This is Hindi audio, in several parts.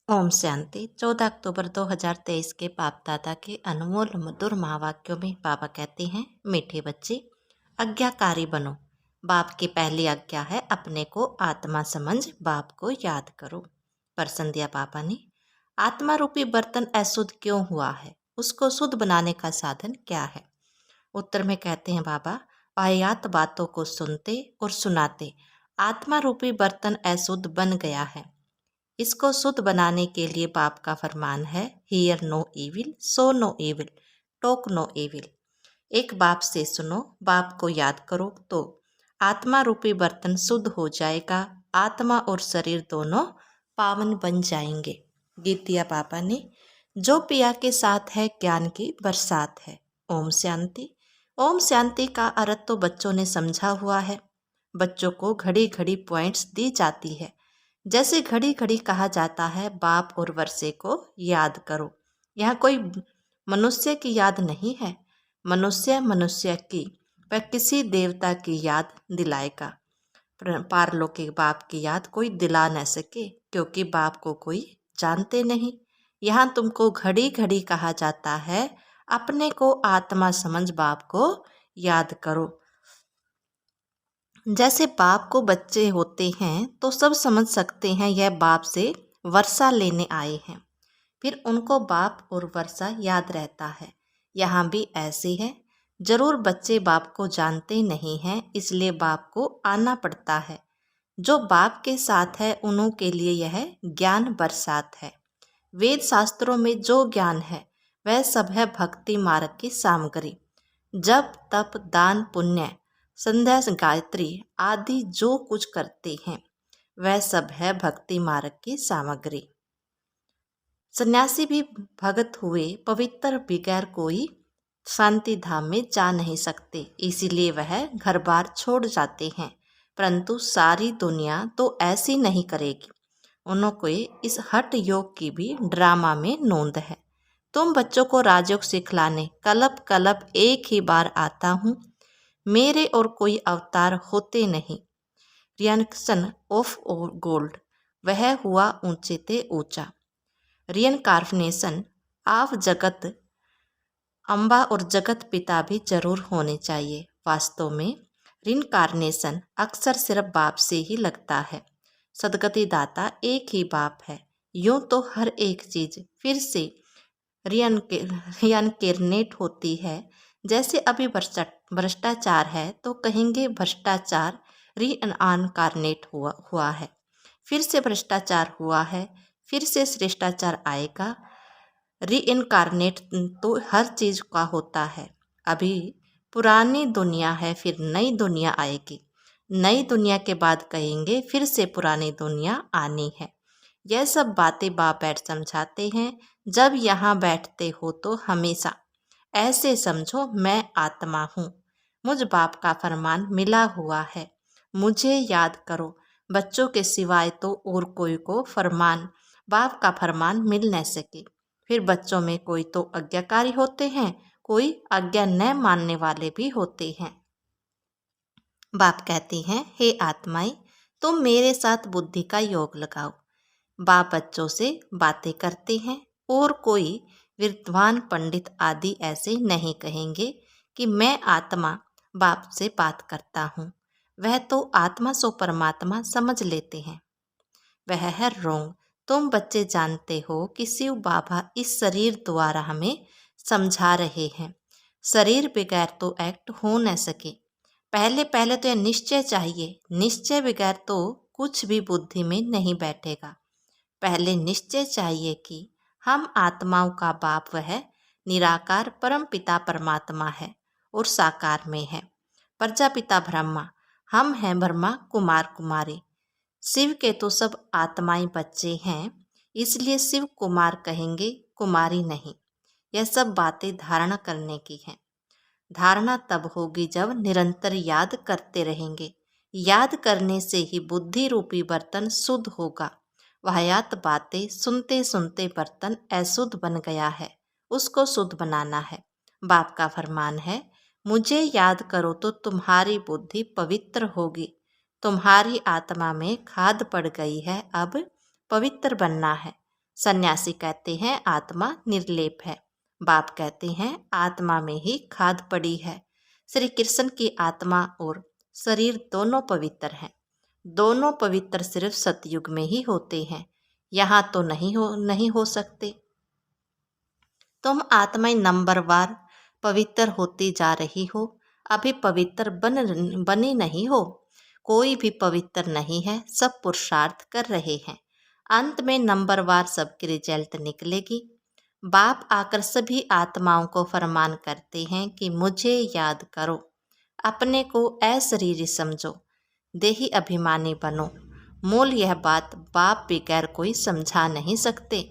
ओम शांति। 14 अक्टूबर 2023 के बाप दादा के अनमोल मधुर महावाक्यों में बाबा कहते हैं, मीठे बच्चे आज्ञाकारी बनो। बाप की पहली आज्ञा है अपने को आत्मा समझ बाप को याद करो। प्रश्न दिया पापा ने, आत्मा रूपी बर्तन अशुद्ध क्यों हुआ है? उसको शुद्ध बनाने का साधन क्या है? उत्तर में कहते हैं बाबा, वाहियात बातों को सुनते और सुनाते आत्मा रूपी बर्तन अशुद्ध बन गया है। इसको शुद्ध बनाने के लिए बाप का फरमान है, hear no evil so no evil talk no evil. एक बाप से सुनो, बाप को याद करो तो आत्मा रूपी बर्तन शुद्ध हो जाएगा। आत्मा और शरीर दोनों पावन बन जाएंगे। गीत दिया पापा ने, जो पिया के साथ है ज्ञान की बरसात है। ओम शांति। ओम शांति का अर्थ तो बच्चों ने समझा हुआ है। बच्चों को घड़ी घड़ी पॉइंट्स दी जाती है। जैसे घड़ी घड़ी कहा जाता है, बाप और वर्षे को याद करो। यहाँ कोई मनुष्य की याद नहीं है। मनुष्य की वह किसी देवता की याद दिलाएगा। पारलौकिक बाप की याद कोई दिला न सके, क्योंकि बाप को कोई जानते नहीं। यहाँ तुमको घड़ी घड़ी कहा जाता है, अपने को आत्मा समझ बाप को याद करो। जैसे बाप को बच्चे होते हैं तो सब समझ सकते हैं यह बाप से वर्षा लेने आए हैं, फिर उनको बाप और वर्षा याद रहता है। यहाँ भी ऐसे है। जरूर बच्चे बाप को जानते नहीं हैं, इसलिए बाप को आना पड़ता है। जो बाप के साथ है उन्हों के लिए यह ज्ञान बरसात है। वेद शास्त्रों में जो ज्ञान है वह सब है भक्ति मार्ग की सामग्री। जप तप दान पुण्य संध्या गायत्री आदि जो कुछ करते हैं वह सब है भक्ति मार्ग की सामग्री। सन्यासी भी भगत हुए पवित्र बगैर कोई शांति धाम में जा नहीं सकते, इसीलिए वह घर बार छोड़ जाते हैं। परंतु सारी दुनिया तो ऐसी नहीं करेगी। उनको इस हठ योग की भी ड्रामा में नोंद है। तुम बच्चों को राजयोग सिखलाने कल्प कल्प एक ही बार आता हूँ। मेरे और कोई अवतार होते नहीं। रियनक्शन ऑफ गोल्ड, वह हुआ ऊंचे ते ऊंचा। रियनकार्नेशन ऑफ जगत अम्बा और जगत पिता भी जरूर होने चाहिए। वास्तव में रिनकारनेशन अक्सर सिर्फ बाप से ही लगता है। सदगति दाता एक ही बाप है। यूं तो हर एक चीज फिर से रियनकेरनेट होती है। जैसे अभी भ्रष्टाचार है तो कहेंगे भ्रष्टाचार रीअनकारनेट हुआ है। फिर से भ्रष्टाचार हुआ है, फिर से श्रेष्ठाचार आएगा। रीइनकारनेट तो हर चीज का होता है। अभी पुरानी दुनिया है, फिर नई दुनिया आएगी। नई दुनिया के बाद कहेंगे फिर से पुरानी दुनिया आनी है। यह सब बातें बाप बैठ समझाते हैं। जब यहाँ बैठते हो तो हमेशा ऐसे समझो, मैं आत्मा हूँ, मुझ बाप का फरमान मिला हुआ है, मुझे याद करो। बच्चों के सिवाय तो और कोई को फरमान बाप का फरमान मिल न सके। फिर बच्चों में कोई तो आज्ञाकारी होते हैं, कोई आज्ञा न मानने वाले भी होते हैं। बाप कहते हैं, हे आत्माएं, तुम मेरे साथ बुद्धि का योग लगाओ। बाप बच्चों से बातें करते हैं और कोई विद्वान पंडित आदि ऐसे नहीं कहेंगे कि मैं आत्मा बाप से बात करता हूँ। वह तो आत्मा सो परमात्मा समझ लेते हैं। वह है रोंग। तुम बच्चे जानते हो कि शिव बाबा इस शरीर द्वारा हमें समझा रहे हैं। शरीर बगैर तो एक्ट हो न सके। पहले पहले तो यह निश्चय चाहिए। निश्चय बगैर तो कुछ भी बुद्धि में नहीं बैठेगा। पहले निश्चय चाहिए कि हम आत्माओं का बाप वह निराकार परम पिता परमात्मा है और साकार में है। प्रजापिता ब्रह्मा, हम हैं ब्रह्मा कुमार कुमारी। शिव के तो सब आत्माएं बच्चे हैं, इसलिए शिव कुमार कहेंगे, कुमारी नहीं। यह सब बातें धारणा करने की हैं। धारणा तब होगी जब निरंतर याद करते रहेंगे। याद करने से ही बुद्धि रूपी बर्तन शुद्ध होगा। वाहियात बातें सुनते सुनते बर्तन अशुद्ध बन गया है, उसको शुद्ध बनाना है। बाप का फरमान है, मुझे याद करो तो तुम्हारी बुद्धि पवित्र होगी। तुम्हारी आत्मा में खाद पड़ गई है, अब पवित्र बनना है। सन्यासी कहते हैं आत्मा निर्लेप है। बाप कहते हैं आत्मा में ही खाद पड़ी है। श्री कृष्ण की आत्मा और शरीर दोनों पवित्र हैं। दोनों पवित्र सिर्फ सतयुग में ही होते हैं, यहाँ तो नहीं हो सकते। तुम आत्माएं नंबरवार पवित्र होती जा रही हो, अभी पवित्र बनी नहीं हो। कोई भी पवित्र नहीं है, सब पुरुषार्थ कर रहे हैं। अंत में नंबरवार सबकी रिजल्ट निकलेगी। बाप आकर सभी आत्माओं को फरमान करते हैं कि मुझे याद करो, अपने को अशरीरी समझो, देही अभिमानी बनो। मूल यह बात बाप बगैर कोई समझा नहीं सकते।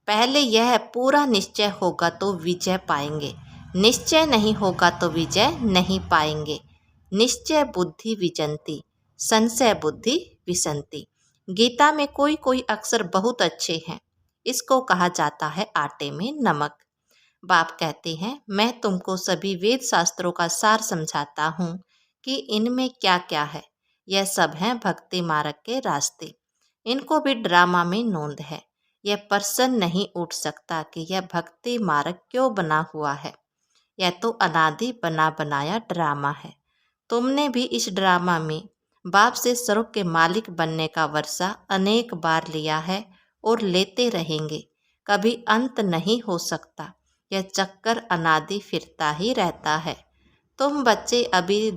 पहले यह पूरा निश्चय होगा तो विजय पाएंगे, निश्चय नहीं होगा तो विजय नहीं पाएंगे। निश्चय बुद्धि विजंती, संशय बुद्धि विसंती। गीता में कोई कोई अक्षर बहुत अच्छे हैं, इसको कहा जाता है आटे में नमक। बाप कहते हैं मैं तुमको सभी वेद शास्त्रों का सार समझाता हूँ कि इनमें क्या क्या है। यह सब हैं भक्ति मार्ग के रास्ते, इनको भी ड्रामा में नोंद है। यह प्रश्न नहीं उठ सकता कि यह भक्ति मार्ग क्यों बना हुआ है। यह तो अनादि बना बनाया ड्रामा है। तुमने भी इस ड्रामा में बाप से स्वर्ग के मालिक बनने का वर्षा अनेक बार लिया है और लेते रहेंगे। कभी अंत नहीं हो सकता। यह चक्कर अनादि फिरता ही रहता है। तुम बच्चे अभी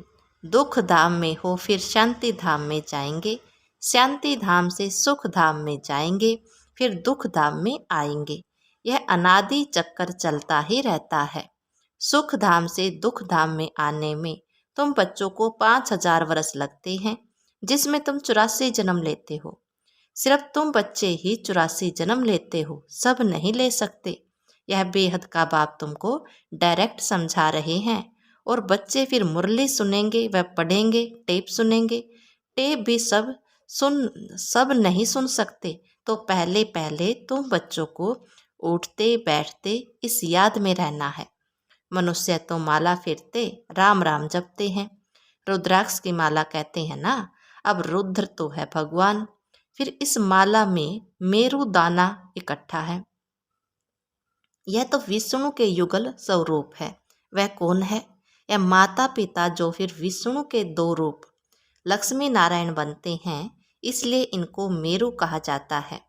दुख धाम में हो, फिर शांति धाम में जाएंगे, शांति धाम से सुख धाम में जाएंगे, फिर दुख धाम में आएंगे। यह अनादि चक्कर चलता ही रहता है। सुख धाम से दुख धाम में आने में तुम बच्चों को 5000 वर्ष लगते हैं, जिसमें तुम 84 जन्म लेते हो। सिर्फ तुम बच्चे ही 84 जन्म लेते हो, सब नहीं ले सकते। यह बेहद का बाप तुमको डायरेक्ट समझा रहे हैं। और बच्चे फिर मुरली सुनेंगे, वह पढ़ेंगे, टेप सुनेंगे। टेप भी सब नहीं सुन सकते। तो पहले पहले तुम बच्चों को उठते बैठते इस याद में रहना है। मनुष्य तो माला फिरते राम राम जपते हैं, रुद्राक्ष की माला कहते हैं ना। अब रुद्र तो है भगवान, फिर इस माला में मेरु दाना इकट्ठा है। यह तो विष्णु के युगल स्वरूप है। वह कौन है? यह माता पिता जो फिर विष्णु के 2 रूप लक्ष्मी नारायण बनते हैं, इसलिए इनको मेरु कहा जाता है।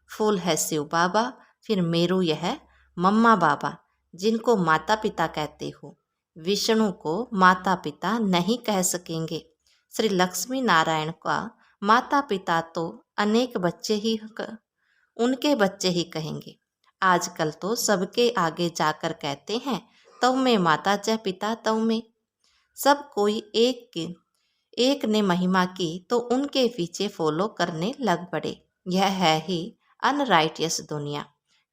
फूल है शिव बाबा, फिर मेरु यह मम्मा बाबा, जिनको माता पिता कहते हो। विष्णु को माता पिता नहीं कह सकेंगे। श्री लक्ष्मी नारायण का माता पिता तो अनेक उनके बच्चे ही कहेंगे। आजकल तो सबके आगे जाकर कहते हैं तव में माता च पिता तव में। सब कोई एक ने महिमा की तो उनके पीछे फॉलो करने लग पड़े। यह है ही अनराइटियस दुनिया।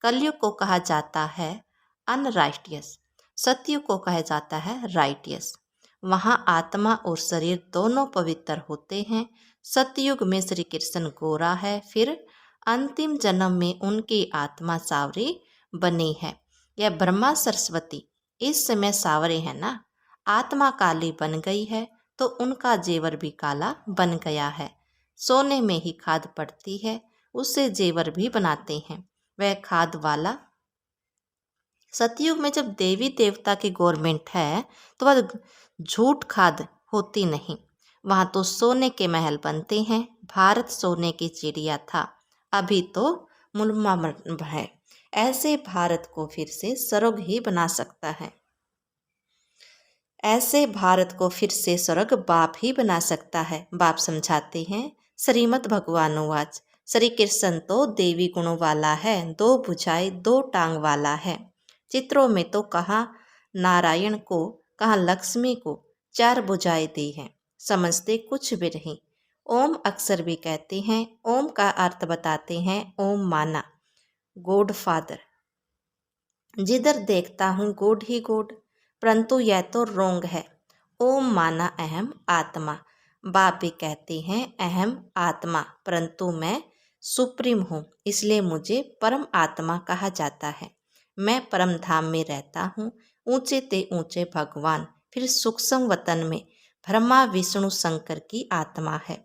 कलयुग को कहा जाता है अनराइटियस, सतयुग को कहा जाता है राइटियस। वहाँ आत्मा और शरीर दोनों पवित्र होते हैं। सतयुग में श्री कृष्ण गोरा है, फिर अंतिम जन्म में उनकी आत्मा सावरी बनी है। यह ब्रह्मा सरस्वती इस समय सावरे हैं ना। आत्मा काली बन गई है तो उनका जेवर भी काला बन गया है। सोने में ही खाद पड़ती है, उससे जेवर भी बनाते हैं। वह खाद वाला सतयुग में जब देवी देवता की गवर्नमेंट है तो वह झूठ खाद होती नहीं। वहाँ तो सोने के महल बनते हैं। भारत सोने की चिड़िया था, अभी तो मुल्मा है। ऐसे भारत को फिर से स्वर्ग ही बना सकता है। ऐसे भारत को फिर से स्वर्ग बाप ही बना सकता है। बाप समझाते हैं श्रीमद् भगवानुवाच, श्री कृष्ण तो देवी गुणों वाला है, 2 भुजाएं 2 टांग वाला है। चित्रों में तो कहाँ नारायण को कहाँ लक्ष्मी को 4 भुजाएं दी हैं, समझते कुछ भी नहीं। ओम अक्सर भी कहते हैं, ओम का अर्थ बताते हैं ओम माना, गॉड फादर। जिधर देखता हूँ गॉड ही गॉड, परंतु यह तो रोंग है। ओम माना अहम आत्मा। बाप भी कहते हैं अहम आत्मा, परंतु मैं सुप्रीम हूँ, इसलिए मुझे परम आत्मा कहा जाता है। मैं परम धाम में रहता हूँ, ऊंचे ते ऊंचे भगवान। फिर सूक्ष्म वतन में ब्रह्मा विष्णु शंकर की आत्मा है।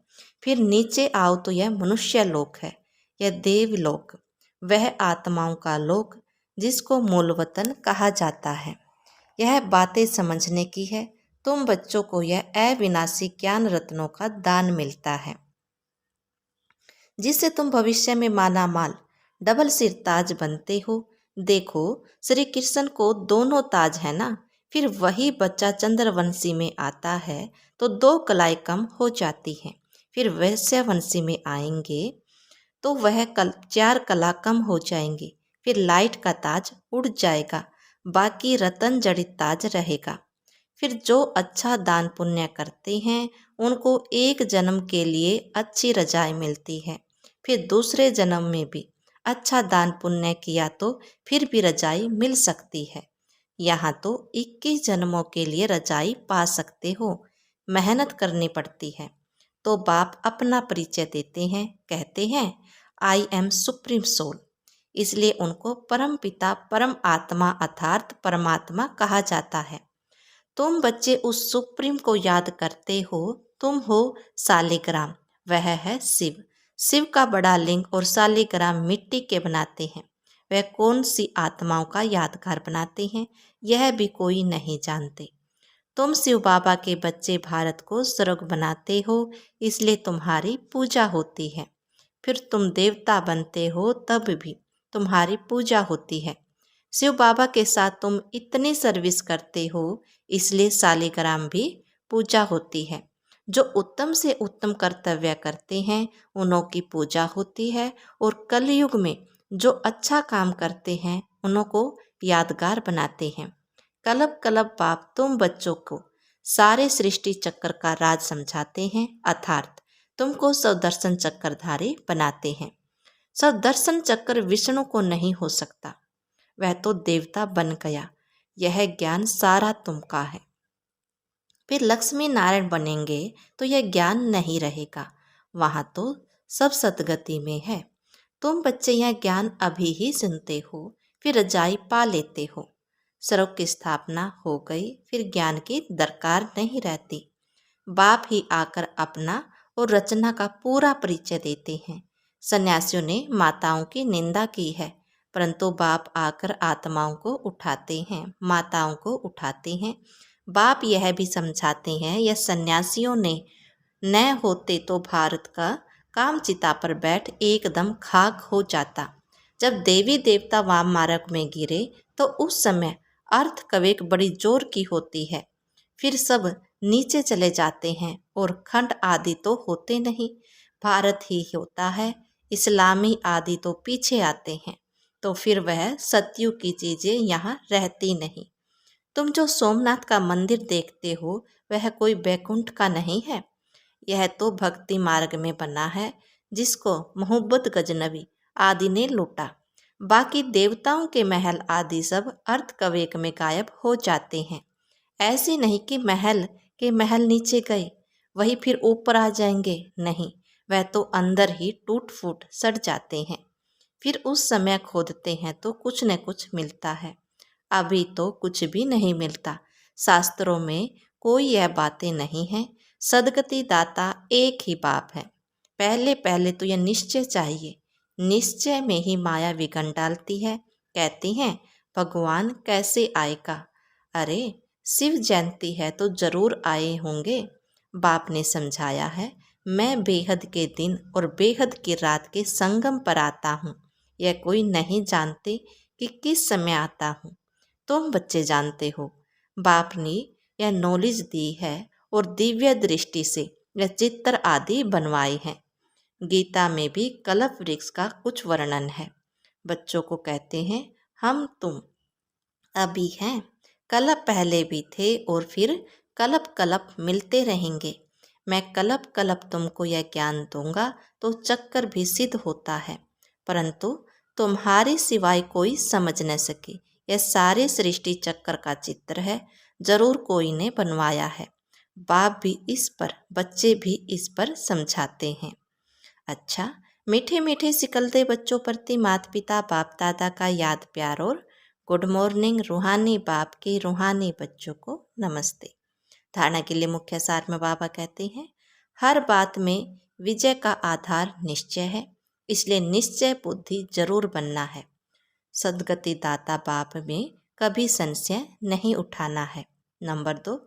फिर नीचे आओ तो यह मनुष्य लोक है, यह देवलोक। वह आत्माओं का लोक जिसको मूल वतन कहा जाता है। यह बातें समझने की है। तुम बच्चों को यह अविनाशी ज्ञान रत्नों का दान मिलता है, जिससे तुम भविष्य में माला माल डबल सिर ताज बनते हो। देखो, श्री कृष्ण को दोनों ताज है ना। फिर वही बच्चा चंद्रवंशी में आता है तो दो कलाएं कम हो जाती हैं। फिर वैश्यवंशी में आएंगे तो वह चार कला कम हो जाएंगी। फिर लाइट का ताज उड़ जाएगा, बाकी रतन जड़ित ताज रहेगा। फिर जो अच्छा दान पुण्य करते हैं उनको एक जन्म के लिए अच्छी रजाई मिलती है। फिर दूसरे जन्म में भी अच्छा दान पुण्य किया तो फिर भी रजाई मिल सकती है। यहाँ तो 21 जन्मों के लिए रजाई पा सकते हो। मेहनत करनी पड़ती है। तो बाप अपना परिचय देते हैं, कहते हैं आई एम सुप्रीम सोल। इसलिए उनको परम पिता परम आत्मा अर्थात परमात्मा कहा जाता है। तुम बच्चे उस सुप्रीम को याद करते हो। तुम हो सालिग्राम, वह है शिव। शिव का बड़ा लिंग और सालिग्राम मिट्टी के बनाते हैं। वह कौन सी आत्माओं का यादगार बनाते हैं, यह भी कोई नहीं जानते। तुम शिव बाबा के बच्चे भारत को स्वर्ग बनाते हो, इसलिए तुम्हारी पूजा होती है। फिर तुम देवता बनते हो तब भी तुम्हारी पूजा होती है। शिव बाबा के साथ तुम इतनी सर्विस करते हो, इसलिए सालिग्राम भी पूजा होती है। जो उत्तम से उत्तम कर्तव्य करते हैं उन्हों की पूजा होती है, और कलयुग में जो अच्छा काम करते हैं उन्हों को यादगार बनाते हैं। कलब कलब बाप तुम बच्चों को सारे सृष्टि चक्र का राज समझाते हैं, अर्थात तुमको सदर्शन चक्रधारी बनाते हैं। सदर्शन चक्र विष्णु को नहीं हो सकता, वह तो देवता बन गया। यह ज्ञान सारा तुमका है। फिर लक्ष्मी नारायण बनेंगे तो यह ज्ञान नहीं रहेगा, वहाँ तो सब सदगति में है। तुम बच्चे यह ज्ञान अभी ही सुनते हो, फिर रजाई पा लेते हो। स्वर्ग की स्थापना हो गई, फिर ज्ञान की दरकार नहीं रहती। बाप ही आकर अपना और रचना का पूरा परिचय देते हैं। सन्यासियों ने माताओं की निंदा की है, परंतु बाप आकर आत्माओं को उठाते हैं, माताओं को उठाते हैं। बाप यह भी समझाते हैं, यह सन्यासियों ने न होते तो भारत का काम चिता पर बैठ एकदम खाक हो जाता। जब देवी देवता वाम मार्ग में गिरे तो उस समय अर्थ कवेक बड़ी जोर की होती है। फिर सब नीचे चले जाते हैं और खंड आदि तो होते नहीं, भारत ही होता है। इस्लामी आदि तो पीछे आते हैं, तो फिर वह सतयुग की चीज़ें यहाँ रहती नहीं। तुम जो सोमनाथ का मंदिर देखते हो वह कोई बैकुंठ का नहीं है। यह तो भक्ति मार्ग में बना है, जिसको मोहब्बत गजनवी आदि ने लूटा। बाकी देवताओं के महल आदि सब अर्थ कवेक में गायब हो जाते हैं। ऐसे नहीं कि महल के महल नीचे गए वही फिर ऊपर आ जाएंगे, नहीं, वह तो अंदर ही टूट फूट सड़ जाते हैं। फिर उस समय खोदते हैं तो कुछ न कुछ मिलता है। अभी तो कुछ भी नहीं मिलता। शास्त्रों में कोई यह बातें नहीं हैं। सदगति दाता एक ही बाप है। पहले पहले तो यह निश्चय चाहिए। निश्चय में ही माया विघन डालती है। कहती हैं भगवान कैसे आएगा। अरे, शिव जयंती है तो जरूर आए होंगे। बाप ने समझाया है, मैं बेहद के दिन और बेहद की रात के संगम पर आता हूँ। यह कोई नहीं जानते कि किस समय आता हूँ। तुम बच्चे जानते हो। बाप ने यह नॉलेज दी है और दिव्य दृष्टि से यह चित्र आदि बनवाए हैं। गीता में भी कल्प वृक्ष का कुछ वर्णन है। बच्चों को कहते हैं हम तुम अभी हैं, कल्प पहले भी थे और फिर कल्प कल्प मिलते रहेंगे। मैं कल्प कल्प तुमको यह ज्ञान दूंगा तो चक्कर भी सिद्ध होता है, परंतु तुम्हारे सिवाय कोई समझ न सके। यह सारे सृष्टि चक्र का चित्र है, जरूर कोई ने बनवाया है। बाप भी इस पर, बच्चे भी इस पर समझाते हैं। अच्छा, मीठे मीठे सिकलते बच्चों प्रति माता पिता बाप दादा का याद प्यार और गुड मॉर्निंग। रूहानी बाप के रूहानी बच्चों को नमस्ते। धारणा के लिए मुख्य सार में बाबा कहते हैं, हर बात में विजय का आधार निश्चय है। इसलिए निश्चय बुद्धि जरूर बनना है। सद्गति दाता बाप में कभी संशय नहीं उठाना है। नंबर 2,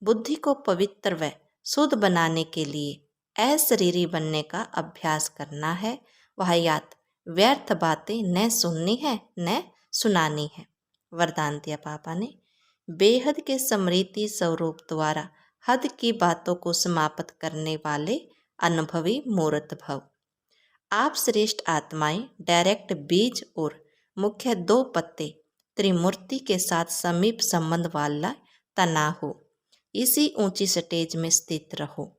बुद्धि को पवित्र व शुद्ध बनाने के लिए अशरीरी बनने का अभ्यास करना है। वाहियात व्यर्थ बातें न सुननी है न सुनानी है। वरदान दिया पापा ने, बेहद के स्मृति स्वरूप द्वारा हद की बातों को समाप्त करने वाले अनुभवी मूर्त भव। आप श्रेष्ठ आत्माएं डायरेक्ट बीज और मुख्य 2 पत्ते त्रिमूर्ति के साथ समीप संबंध वाला तना हो। इसी ऊंची स्टेज में स्थित रहो।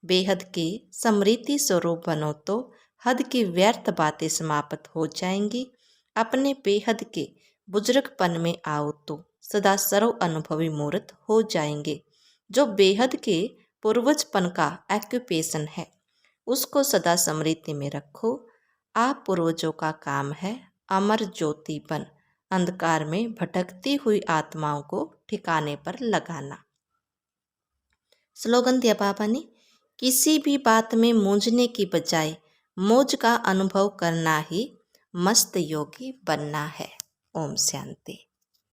बेहद की स्मृति स्वरूप बनो तो हद की व्यर्थ बातें समाप्त हो जाएंगी। अपने बेहद के बुजुर्गपन में आओ तो सदा सर्व अनुभवी मूर्त हो जाएंगे। जो बेहद के पूर्वजपन का ऑक्यूपेशन है उसको सदा स्मृति में रखो। आप पूर्वजों का काम है अमर ज्योति बन अंधकार में भटकती हुई आत्माओं को ठिकाने पर लगाना। स्लोगन दिया बाबा ने, किसी भी बात में मूंझने की बजाय मौज का अनुभव करना ही मस्त योगी बनना है। ओम शांति।